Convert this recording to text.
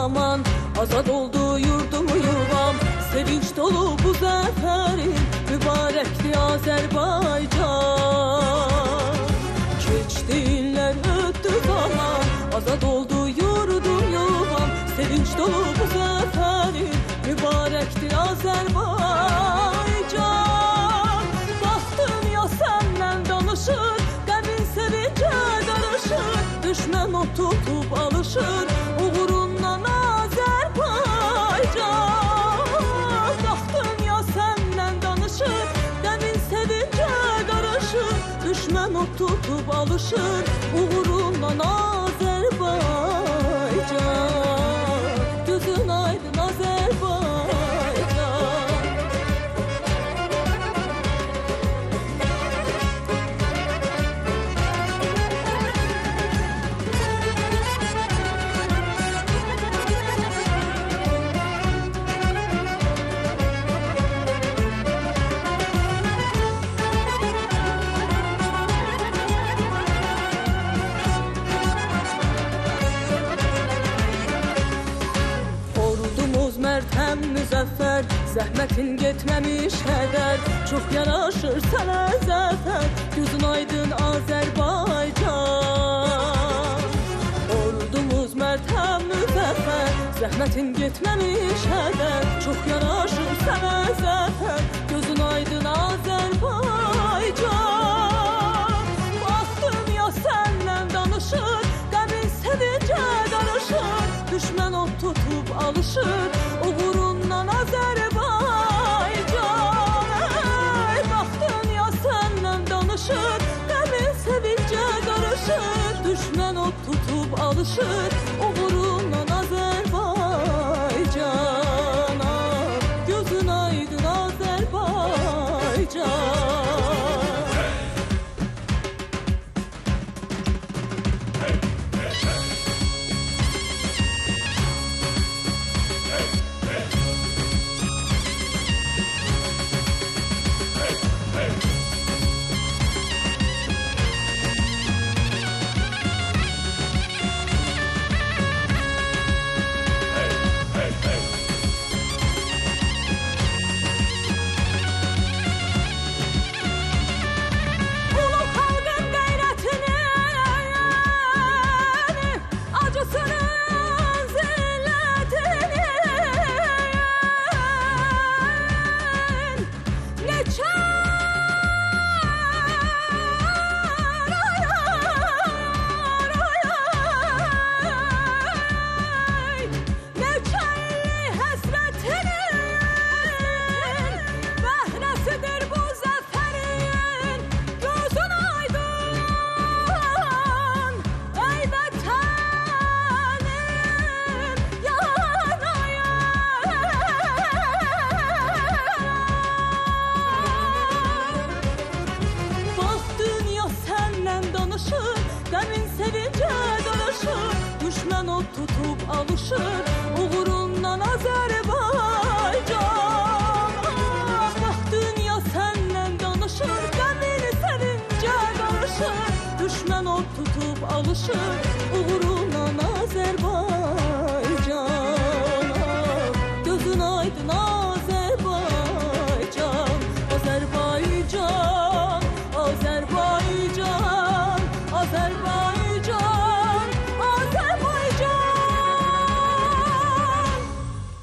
zaman azad oldu yurdumu yuvam. Sevinç dolu bu zaferin mübarekti Azerbaycan. Geçti iller öttü zaman azad oldu yurdum yuvam. Sevinç dolu bu zaferin mübarekti Azerbaycan. Baktım ya senden danışır, qəmin sevince darışır. Düşman o tutup alışır uğrundan Azerbaycan. Baktım ya senden danışır, qəmin sevince darışır. Düşman o tutup alışır uğrundan Azerbaycan. Gözün aydın Azerbaycan. Hem müzəffər, zəhmətin getməmiş hədər. Çox yaraşır sənə zəfər, gözün aydın Azərbaycan. Ordumuz mərd həm müzəffər, zəhmətin getməmiş hədər. Çox yaraşır sənə zəfər, gözün aydın Azərbaycan. Baxdım ya səndən danışır, qəmin sevincə danışır. Düşmən o tutub alışır uğrundan Azerbaycan. Baktın ya senden danışır, qəmin sevince karışır. Düşmən o tutub alışır uğrundan Azerbaycan. Gözün aydın Azerbaycan. Qəmin sevince danışır, düşmən o tutub alışır uğrundan Azerbaycan. Bax dünya səndən danışır, qəmin sevince danışır. Düşmən o tutub alışır